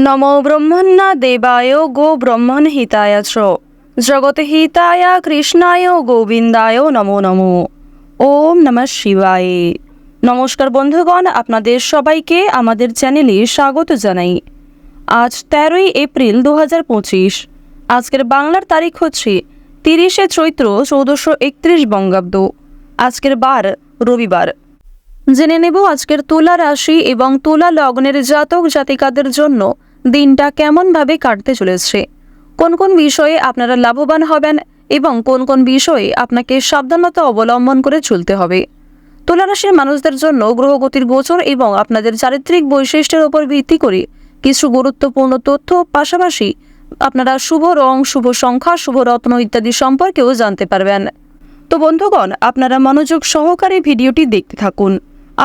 নমো ব্রহ্মণ্য দেবায় গো ব্রহ্মণ হিতায় চ জগৎ হিতায় কৃষ্ণায় গোবিন্দায় নমো নমো। ওম নমঃ শিবায়। নমস্কার বন্ধুগণ, আপনাদের সবাইকে আমাদের চ্যানেলে স্বাগত জানাই। আজ 13ই এপ্রিল 2025। আজকের বাংলার তারিখ হচ্ছে 30শে চৈত্র 1431 বঙ্গাব্দ। আজকের বার রবিবার। জেনে নেব আজকের তুলা রাশি এবং তুলা লগ্নের জাতক জাতিকাদের জন্য দিনটা কেমনভাবে কাটতে চলেছে, কোন কোন বিষয়ে আপনারা লাভবান হবেন এবং কোন কোন বিষয়ে আপনাকে সাবধানতা অবলম্বন করে চলতে হবে। তুলা রাশির মানুষদের জন্য গ্রহগতির গোচর এবং আপনাদের চারিত্রিক বৈশিষ্ট্যের উপর ভিত্তি করে কিছু গুরুত্বপূর্ণ তথ্য, পাশাপাশি আপনারা শুভ রং, শুভ সংখ্যা, শুভ রত্ন ইত্যাদি সম্পর্কেও জানতে পারবেন। তো বন্ধুগণ, আপনারা মনোযোগ সহকারে ভিডিওটি দেখতে থাকুন।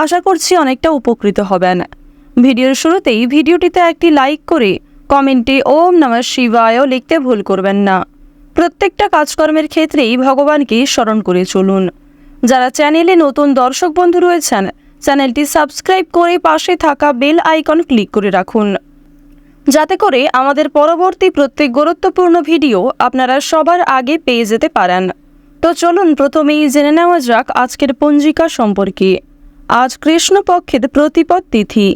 আশা করছি অনেকটা উপকৃত হবেন। ভিডিওর শুরুতেই ভিডিওটিতে একটি লাইক করে কমেন্টে ওম নমঃ শিবায় লিখতে ভুল করবেন না। প্রত্যেকটা কাজকর্মের ক্ষেত্রেই ভগবানকে স্মরণ করে চলুন। যারা চ্যানেলে নতুন দর্শক বন্ধু রয়েছেন, চ্যানেলটি সাবস্ক্রাইব করে পাশে থাকা বেল আইকন ক্লিক করে রাখুন, যাতে করে আমাদের পরবর্তী প্রত্যেক গুরুত্বপূর্ণ ভিডিও আপনারা সবার আগে পেয়ে যেতে পারেন। তো চলুন প্রথমেই জেনে নেওয়া যাক আজকের পঞ্জিকা সম্পর্কে। আজ কৃষ্ণপক্ষের প্রতিপদ তিথি।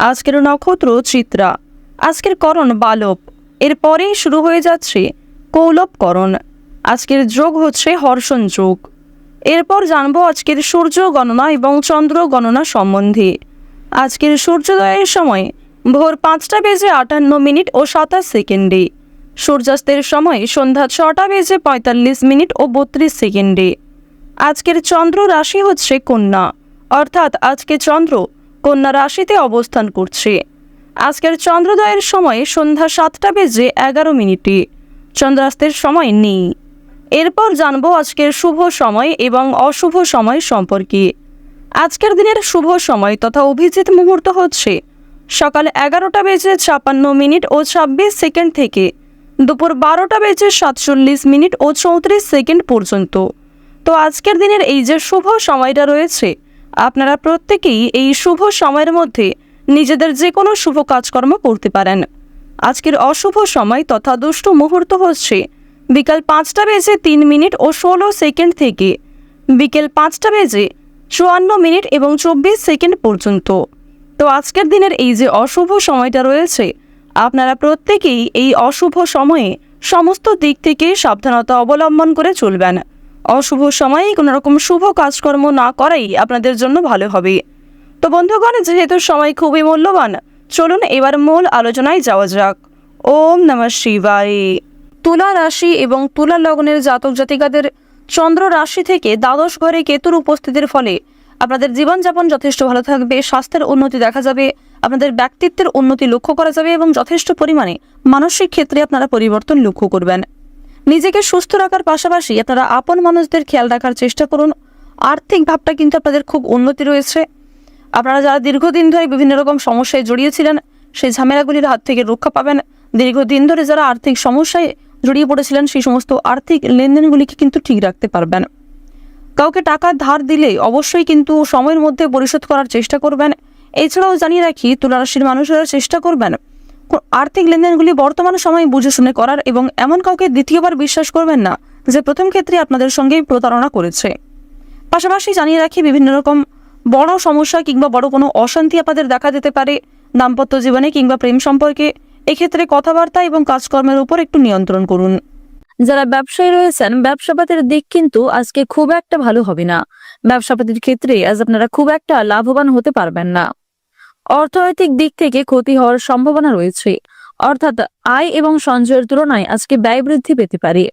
আজকের নক্ষত্র চিত্রা। আজকের করণ বালব। এরপরেই শুরু হয়ে যাচ্ছে কৌলবকরণ। আজকের যোগ হচ্ছে হর্ষণ যোগ। এরপর জানবো আজকের সূর্য গণনা এবং চন্দ্র গণনা সম্বন্ধে। আজকের সূর্যোদয়ের সময় ভোর 5:58 ও 27 সেকেন্ডে। সূর্যাস্তের সময় সন্ধ্যা 6:45 ও 32 সেকেন্ডে। আজকের চন্দ্র রাশি হচ্ছে কন্যা, অর্থাৎ আজকে চন্দ্র কন্যা রাশিতে অবস্থান করছে। আজকের চন্দ্রোদয়ের সময় সন্ধ্যা 7:11। চন্দ্রাস্তের সময় নেই। এরপর জানবো আজকের শুভ সময় এবং অশুভ সময় সম্পর্কে। আজকের দিনের শুভ সময় তথা অভিজিৎ মুহূর্ত হচ্ছে সকাল 11:56 ও 26 সেকেন্ড থেকে দুপুর 12:47 ও 34 সেকেন্ড পর্যন্ত। তো আজকের দিনের এই যে শুভ সময়টা রয়েছে, আপনারা প্রত্যেকেই এই শুভ সময়ের মধ্যে নিজেদের যে কোনো শুভ কাজকর্ম করতে পারেন। আজকের অশুভ সময় তথা দুষ্ট মুহূর্ত হচ্ছে বিকাল 5:03 ও 16 সেকেন্ড থেকে বিকেল 5:54 এবং 24 সেকেন্ড পর্যন্ত। তো আজকের দিনের এই যে অশুভ সময়টা রয়েছে, আপনারা প্রত্যেকেই এই অশুভ সময়ে সমস্ত দিক থেকে সাবধানতা অবলম্বন করে চলবেন। অশুভ সময়ে কোনো রকম শুভ কাজকর্ম না করাই আপনাদের জন্য ভালো হবে। তো বন্ধুগণ, যেহেতু সময় খুবই মূল্যবান, চলুন এবার মূল আলোচনায় যাওয়া যাক। ওম নমঃ শিবায়। তুলা রাশি এবং তুলা লগ্নের জাতক জাতিকাদের চন্দ্র রাশি থেকে দ্বাদশ ঘরে কেতুর উপস্থিতির ফলে আপনাদের জীবনযাপন যথেষ্ট ভালো থাকবে, স্বাস্থ্যের উন্নতি দেখা যাবে, আপনাদের ব্যক্তিত্বের উন্নতি লক্ষ্য করা যাবে এবং যথেষ্ট পরিমাণে মানসিক ক্ষেত্রে আপনারা পরিবর্তন লক্ষ্য করবেন। নিজেকে সুস্থ রাখার পাশাপাশি আপনারা আপন মানুষদের খেয়াল রাখার চেষ্টা করুন। আর্থিক ভাবটা কিন্তু আপনাদের খুব উন্নতি রয়েছে। আপনারা যারা দীর্ঘদিন ধরে বিভিন্ন রকম সমস্যায় জড়িয়েছিলেন, সেই ঝামেলাগুলির হাত থেকে রক্ষা পাবেন। দীর্ঘদিন ধরে যারা আর্থিক সমস্যায় জড়িয়ে পড়েছিলেন, সেই সমস্ত আর্থিক লেনদেনগুলিকে কিন্তু ঠিক রাখতে পারবেন। কাউকে টাকা ধার দিলে অবশ্যই কিন্তু সময়ের মধ্যে পরিশোধ করার চেষ্টা করবেন। এছাড়াও জানিয়ে রাখি, তুলা রাশির মানুষেরা চেষ্টা করবেন আর্থিক লেনদেনগুলি বর্তমান সময়ে বুঝে শুনে করার এবং এমন কাউকে দ্বিতীয়বার বিশ্বাস করবেন না যে প্রথম ক্ষেত্রে আপনাদের সঙ্গে প্রতারণা করেছে। পাশাপাশি জানিয়ে রাখি, বিভিন্ন রকম বড় সমস্যা কিংবা বড় কোনো অশান্তি আপনাদের দেখা দিতে পারে দাম্পত্য জীবনে কিংবা প্রেম সম্পর্কে। এক্ষেত্রে কথাবার্তা এবং কাজকর্মের উপর একটু নিয়ন্ত্রণ করুন। যারা ব্যবসায়ী রয়েছেন, ব্যবসাপাতির দিক কিন্তু আজকে খুব একটা ভালো হবে না। ব্যবসাপাতির ক্ষেত্রে আজ আপনারা খুব একটা লাভবান হতে পারবেন না। অর্থনৈতিক দিক থেকে ক্ষতি হওয়ার সম্ভাবনা রয়েছে, অর্থাৎ আয় এবং সঞ্চয়ের তুলনায় আজকে ব্যয় বৃদ্ধি পেতে পারে।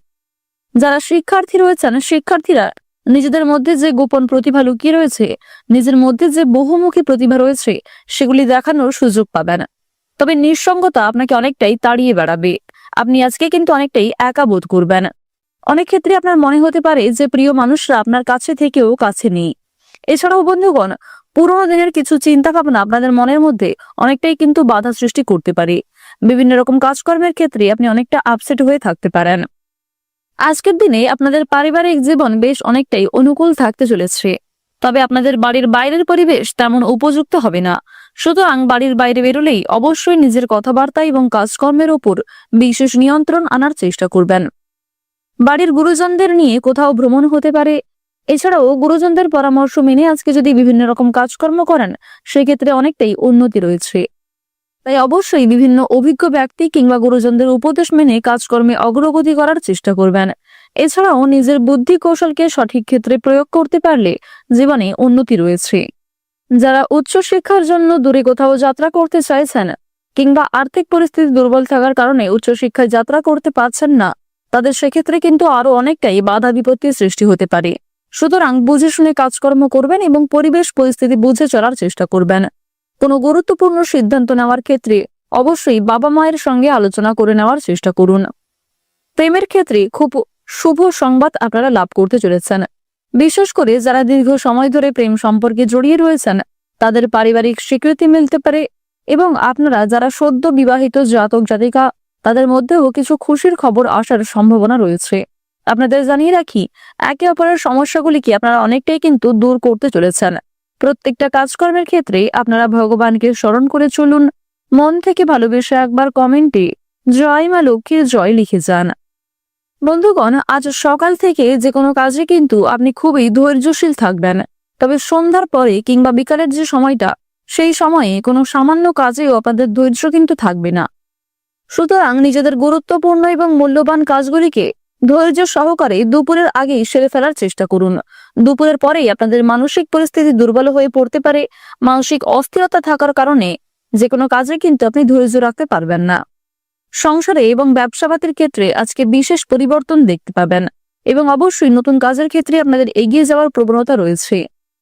যারা শিক্ষার্থী রয়েছেন, শিক্ষার্থীরা নিজেদের মধ্যে যে গোপন প্রতিভা লুকিয়ে রয়েছে, নিজের মধ্যে যে বহুমুখী প্রতিভা রয়েছে, সেগুলি দেখানোর সুযোগ পাবেন। তবে নিঃসঙ্গতা আপনাকে অনেকটাই তাড়িয়ে বেড়াবে। আপনি আজকে কিন্তু অনেকটাই একা বোধ করবেন। অনেক ক্ষেত্রে আপনার মনে হতে পারে যে প্রিয় মানুষরা আপনার কাছে থেকেও কাছে নেই। এছাড়াও বন্ধুগণ, পুরোনো দিনের কিছু চিন্তা ভাবনা আপনাদের মনের মধ্যে অনেকটাই কিন্তু বাধা সৃষ্টি করতে পারে। বিভিন্ন রকম কাজকর্মের ক্ষেত্রে আপনি অনেকটা আপসেট হয়ে থাকতে পারেন। আজকের দিনে আপনাদের পারিবারিক জীবন বেশ অনেকটাই অনুকূল থাকতে চলেছে। তবে আপনাদের বাড়ির বাইরের পরিবেশ তেমন উপযুক্ত হবে না। সুতরাং বাড়ির বাইরে বেরোলেই অবশ্যই নিজের কথাবার্তা এবং কাজকর্মের ওপর বিশেষ নিয়ন্ত্রণ আনার চেষ্টা করবেন। বাড়ির গুরুজনদের নিয়ে কোথাও ভ্রমণ হতে পারে। এছাড়াও গুরুজনদের পরামর্শ মেনে আজকে যদি বিভিন্ন রকম কাজকর্ম করেন, সেক্ষেত্রে অনেকটাই উন্নতি রয়েছে। তাই অবশ্যই বিভিন্ন অভিজ্ঞ ব্যক্তি কিংবা গুরুজনদের উপদেশ মেনে কাজকর্মে অগ্রগতি করার চেষ্টা করবেন। এছাড়াও নিজের বুদ্ধি কৌশলকে সঠিক ক্ষেত্রে প্রয়োগ করতে পারলে জীবনে উন্নতি রয়েছে। যারা উচ্চশিক্ষার জন্য দূরে কোথাও যাত্রা করতে চাইছেন কিংবা আর্থিক পরিস্থিতি দুর্বল থাকার কারণে উচ্চশিক্ষায় যাত্রা করতে পারছেন না, তাদের সেক্ষেত্রে কিন্তু আরো অনেকটাই বাধা বিপত্তির সৃষ্টি হতে পারে। সুতরাং বুঝে শুনে কাজকর্ম করবেন এবং পরিবেশ পরিস্থিতি বুঝে চলার চেষ্টা করবেন। কোনো গুরুত্বপূর্ণ সিদ্ধান্ত নেওয়ার ক্ষেত্রে অবশ্যই বাবা মায়ের সঙ্গে আলোচনা করে নেওয়ার চেষ্টা করুন। প্রেমের ক্ষেত্রে খুব শুভ সংবাদ আপনারা লাভ করতে চলেছেন। বিশেষ করে যারা দীর্ঘ সময় ধরে প্রেম সম্পর্কে জড়িয়ে রয়েছেন, তাদের পারিবারিক স্বীকৃতি মিলতে পারে এবং আপনারা যারা সদ্য বিবাহিত জাতক জাতিকা, তাদের মধ্যেও কিছু খুশির খবর আসার সম্ভাবনা রয়েছে। আপনাদের জানিয়ে রাখি, একে অপরের সমস্যাগুলিকে আপনারা অনেকটাই কিন্তু দূর করতে চলেছেন। প্রত্যেকটা কাজকর্মের ক্ষেত্রে আপনারা ভগবানকে স্মরণ করে চলুন। মন থেকে ভালোবেসে একবার কমেন্টে জয় মা লক্ষ্মীর জয় লিখে যান। বন্ধুগণ, আজ সকাল থেকে যে কোনো কাজে কিন্তু আপনি খুবই ধৈর্যশীল থাকবেন। তবে সন্ধ্যার পরে কিংবা বিকালের যে সময়টা, সেই সময়ে কোনো সামান্য কাজেও আপনাদের ধৈর্য কিন্তু থাকবে না। সুতরাং নিজেদের গুরুত্বপূর্ণ এবং মূল্যবান কাজগুলিকে ধৈর্য সহকারে দুপুরের আগেই সেরে ফেলার চেষ্টা করুন। দুপুরের পরেই আপনাদের মানসিক পরিস্থিতি দুর্বল হয়ে পড়তে পারে। মানসিক অস্থিরতা থাকার কারণে যে কোনো কাজে কিন্তু আপনি ধৈর্য রাখতে পারবেন না। সংসারে এবং ব্যবসাপাতির ক্ষেত্রে আজকে বিশেষ পরিবর্তন দেখতে পাবেন এবং অবশ্যই নতুন কাজের ক্ষেত্রে আপনাদের এগিয়ে যাওয়ার প্রবণতা রয়েছে।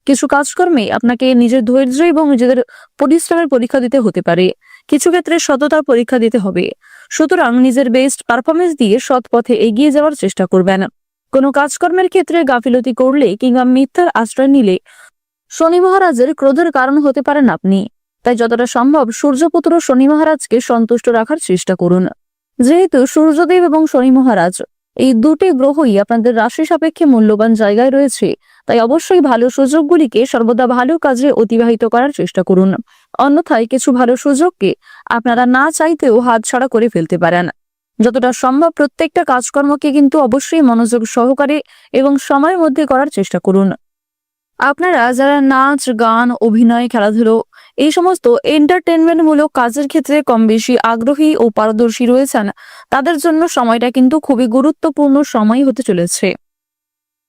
কিছু কাজকর্মে আপনাকে নিজের ধৈর্য এবং নিজেদের পরিশ্রমের পরীক্ষা দিতে হতে পারে। কিছু ক্ষেত্রে সততার পরীক্ষা দিতে হবে। সুতরাং নিজের বেস্ট পারফরমেন্স দিয়ে সৎ পথে এগিয়ে যাওয়ার চেষ্টা করবেন। কোনো কাজকর্মের ক্ষেত্রে গাফিলতি করলে কিংবা মিথ্যার আশ্রয় নিলে শনি মহারাজের ক্রোধের কারণ হতে পারেন আপনি। তাই যতটা সম্ভব সূর্যপুত্র শনি মহারাজকে সন্তুষ্ট রাখার চেষ্টা করুন। যেহেতু সূর্যদেব এবং শনি মহারাজ এই দুটি গ্রহই আপনাদের রাশি সাপেক্ষে মূল্যবান জায়গায় রয়েছে, তাই অবশ্যই ভালো সুযোগগুলিকে সর্বদা ভালো কাজে অতিবাহিত করার চেষ্টা করুন। অন্যথায় কিছু ভালো সুযোগকে আপনারা না চাইতেও হাতছাড়া করে ফেলতে পারেন। যতটা সম্ভব প্রত্যেকটা কাজকর্মকে কিন্তু অবশ্যই মনোযোগ সহকারে এবং সময়ের মধ্যে করার চেষ্টা করুন। আপনারা যারা নাচ, গান, অভিনয়, খেলাধুলো এই সমস্ত এন্টারটেনমেন্ট মূলক কাজের ক্ষেত্রে কম বেশি আগ্রহী ও পারদর্শী রয়েছেন, তাদের জন্য সময়টা কিন্তু খুবই গুরুত্বপূর্ণ সময় হতে চলেছে।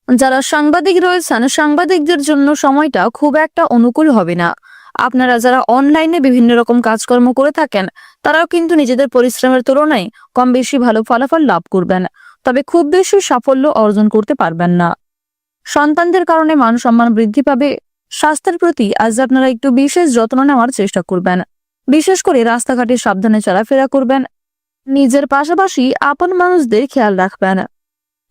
যারা সাংবাদিক রয়েছেন, সাংবাদিকদের জন্য সময়টা খুব একটা অনুকূল হবে না। আপনারা যারা অনলাইনে বিভিন্ন রকম কাজকর্ম করে থাকেন, তারাও কিন্তু নিজেদের পরিশ্রমের তুলনায় কম বেশি ভালো ফলাফল লাভ করবেন, তবে খুব বেশি সাফল্য অর্জন করতে পারবেন না। সন্তানদের কারণে মান সম্মান বৃদ্ধি পাবে। স্বাস্থ্যের প্রতি আজ আপনারা একটু বিশেষ যত্ন নেওয়ার চেষ্টা করবেন। বিশেষ করে রাস্তাঘাটে সাবধানে চলাফেরা করবেন। নিজের পাশাপাশি আপন মানুষদের খেয়াল রাখবেন।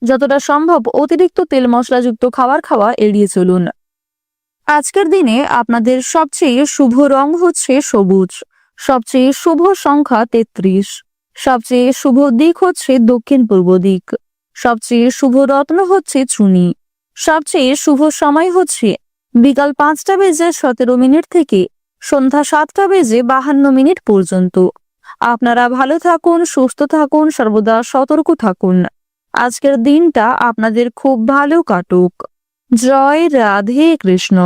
যতটা সম্ভব অতিরিক্ত তেল মশলাযুক্ত খাবার খাওয়া এড়িয়ে চলুন। আজকের দিনে আপনাদের সবচেয়ে শুভ রং হচ্ছে সবুজ। সবচেয়ে শুভ সংখ্যা 33। সবচেয়ে শুভ দিক হচ্ছে দক্ষিণ পূর্ব দিক। সবচেয়ে শুভ রত্ন হচ্ছে চুনি। সবচেয়ে শুভ সময় হচ্ছে বিকাল 5টা বেজে 17 মিনিট থেকে সন্ধ্যা 7টা বেজে 52 মিনিট পর্যন্ত। আপনারা ভালো থাকুন, সুস্থ থাকুন, সর্বদা সতর্ক থাকুন। আজকের দিনটা আপনাদের খুব ভালো কাটুক। জয় রাধে কৃষ্ণ।